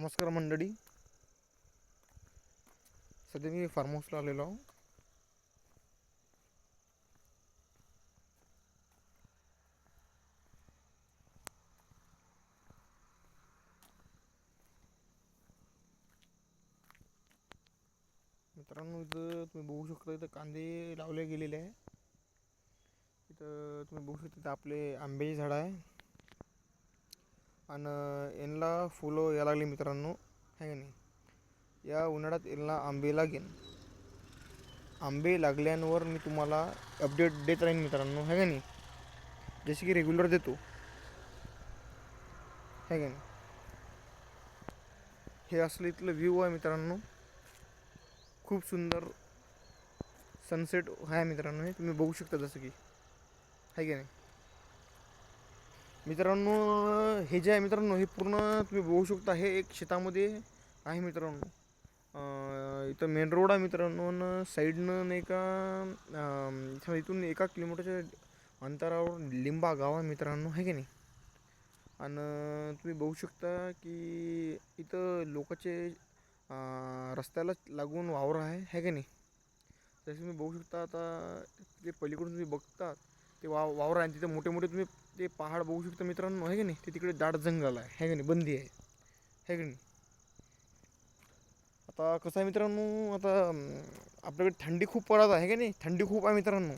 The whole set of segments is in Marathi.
नमस्कार मंडळी. सध्या मी फार्म हाऊसला आलेलो आहो. मित्रांनो, इथं तुम्ही बघू शकता, इथं कांदे लावले गेलेले आहे. इथं तुम्ही बघू शकता, इथं आपले आंब्याची झाडं आहे आणि यांना फुलं यायला लागली मित्रांनो, आहे का नाही. या उन्हाळ्यात यांना आंबे लागेल. आंबे लागल्यावर मी तुम्हाला अपडेट देत राहीन मित्रांनो, आहे का नाही, जसे की रेग्युलर देतो, आहे का नाही. हे असलं इथलं व्ह्यू आहे मित्रांनो. खूप सुंदर सनसेट आहे मित्रांनो. हे तुम्ही बघू शकता, जसं की आहे की नाही मित्रांनो. हे जे आहे मित्रांनो, हे पूर्ण तुम्ही बघू शकता, हे एक शेतामध्ये आहे मित्रांनो. इथं मेन रोड आहे मित्रांनो, आणि साईडनं नाही का इथून 1 किलोमीटरच्या अंतरावर लिंबा गाव आहे मित्रांनो, आहे की नाही. आणि तुम्ही बघू शकता की इथं लोकांचे रस्त्याला लागून वावर आहे की नाही. जसं तुम्ही बघू शकता, आता ते पलीकडून तुम्ही बघता ते वावर आहे, तिथे मोठे मोठे तुम्ही ते पहाड बघू शकता मित्रांनो, आहे की नाही. ते तिकडे दाट जंगल आहे की नाही, बंदी आहे की नाही. आता कसं आहे मित्रांनो, आता आपल्याकडे थंडी खूप पडत आहे की नाही, थंडी खूप आहे मित्रांनो.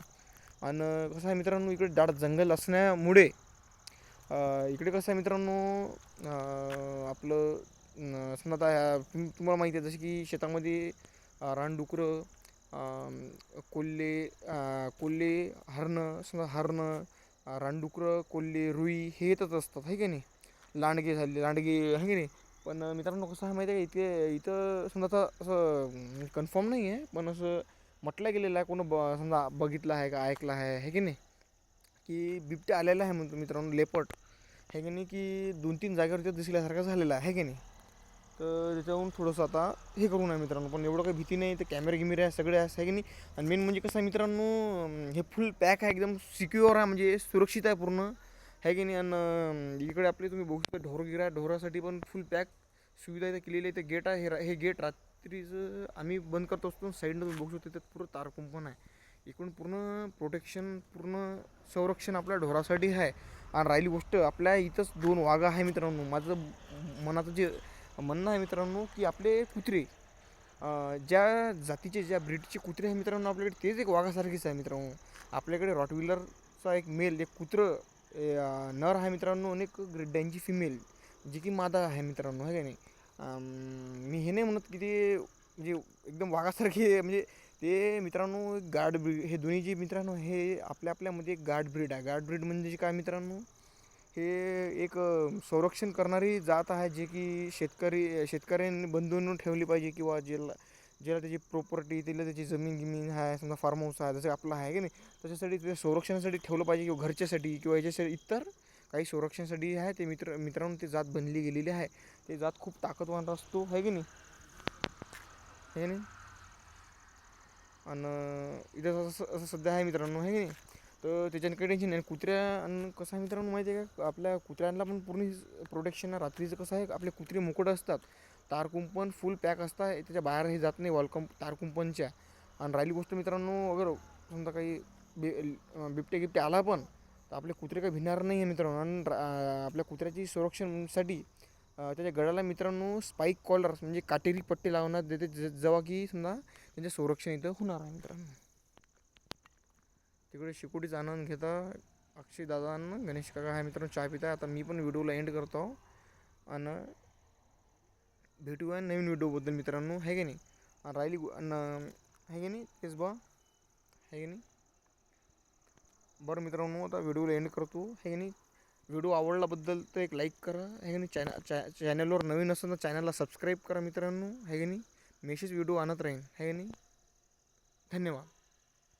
आणि कसं आहे मित्रांनो, इकडे दाट जंगल असण्यामुळे इकडे कसं आहे मित्रांनो, आपलं समजा आता तुम्हाला माहिती आहे, जसं की शेतामध्ये रानडुकरं, कोल्हे, कोल्हे, हरणं, समजा हरणं, रानडुकरं, कोल्हे, रुई हे येतच असतात, आहे की नाही. लांडगे झाले, लांडगे, आहे की नाही. पण मित्रांनो, कसं आहे माहिती आहे का, इथे इथं समजा आता असं कन्फर्म नाही आहे, पण असं म्हटलं गेलेलं आहे, कोण समजा बघितलं आहे का ऐकलं आहे की नाही, की बिबट्या आलेला आहे म्हणतो मित्रांनो, लेपट, आहे की नाही, की 2-3 जागेवर ते दिसल्यासारखं झालेलं आहे की नाही. तर त्याच्यावरून थोडंसं आता हे करू नये मित्रांनो, पण एवढं काही भीती नाही. ते कॅमेरे गिमेरे आहे, सगळे आहे की नाही. आणि मेन म्हणजे कसं आहे मित्रांनो, हे फुल पॅक आहे, एकदम सिक्युअर आहे, म्हणजे सुरक्षित आहे पूर्ण, आहे की नाही. आणि इकडे आपले तुम्ही बघू शकता ढोरगिरा आहे, ढोरासाठी पण फुल पॅक सुविधा इथं केलेली आहे. ते गेट आहे, हे गेट रात्रीचं आम्ही बंद करत असतो. साईडनं तुम्ही बघू शकता, त्यात पूर्ण तारकुंपण आहे. इकडून पूर्ण प्रोटेक्शन, पूर्ण संरक्षण आपल्या ढोरासाठी आहे. आणि राहिली गोष्ट, आपल्या इथंच 2 वाघा आहे मित्रांनो. माझं मनाचं जे म्हणणं आहे मित्रांनो, की आपले कुत्रे, ज्या जातीचे, ज्या ब्रीडचे कुत्रे आहे मित्रांनो आपल्याकडे, तेच एक वाघासारखेच आहे मित्रांनो. आपल्याकडे रॉटविलरचा एक मेल, एक कुत्रं नर आहे मित्रांनो, आणि एक ग्रेट डॅनची फिमेल, जी की मादा आहे मित्रांनो, आहे का नाही. मी हे नाही म्हणत की ते म्हणजे एकदम वाघासारखे, म्हणजे ते मित्रांनो गार्ड ब्रीड, हे दोन्ही जे मित्रांनो, हे आपल्या आपल्यामध्ये एक गार्ड ब्रीड आहे. गार्ड ब्रीड म्हणजे काय मित्रांनो, हे एक संरक्षण करणारी जात आहे, जे की शेतकऱ्यांनी बंधून ठेवली पाहिजे, किंवा ज्याला त्याची प्रॉपर्टी, तिला त्याची जमीन गिमीन आहे, समजा फार्म हाऊस आहे, जसं आपलं आहे की नाही, त्याच्यासाठी त्याच्या संरक्षणासाठी ठेवलं पाहिजे, किंवा घरच्यासाठी, किंवा याच्यासाठी इतर काही संरक्षणासाठी आहे. ते मित्रांनो ती जात बनली गेलेली आहे. ते जात खूप ताकदवान असतो, आहे की नाही, आहे नाही. आणि इथं असं सध्या आहे मित्रांनो, आहे की नाही. तर त्याच्यानं काही टेन्शन नाही. कुत्र्या आणि कसं आहे मित्रांनो माहिती आहे का, आपल्या कुत्र्यांना पण पूर्ण प्रोटेक्शन आहे. रात्रीचं कसं आहे, आपले कुत्रे मुकट असतात, तारकुंपण फुल पॅक असतात, त्याच्या बाहेर हे जात नाही तारकुंपणच्या. आणि राहिली गोष्ट मित्रांनो, अगर समजा काही बिबटे गिबटे आला पण, तर आपले कुत्रे काही भिणार नाही आहे मित्रांनो. आणि आपल्या कुत्र्याची संरक्षणासाठी त्याच्या गळ्याला मित्रांनो स्पाईक कॉलर, म्हणजे काटेरी पट्टे लावण्यात देते, जेव्हा की समजा त्यांचे संरक्षण इथं होणार आहे मित्रांनो. तिकडे शिकोटीचा आनंद घेता अक्षय दादा आणि गणेश काका आहे मित्रांनो, चहा पिता. आता मी पण व्हिडिओला एंड करतो, आणि भेटूया नवीन व्हिडिओबद्दल मित्रांनो, आहे की नाही. आणि राहिली आहे की नाही, तेच बा, आहे की नाही. बरं मित्रांनो, आता व्हिडिओला एंड करतो, आहे की नाही. व्हिडिओ आवडल्याबद्दल तर एक लाईक करा, आहे की नाही. चॅनलवर नवीन असेल तर चॅनलला सबस्क्राईब करा मित्रांनो, आहे की नाही. मेसेज व्हिडिओ आणत राहीन, आहे की नाही. धन्यवाद.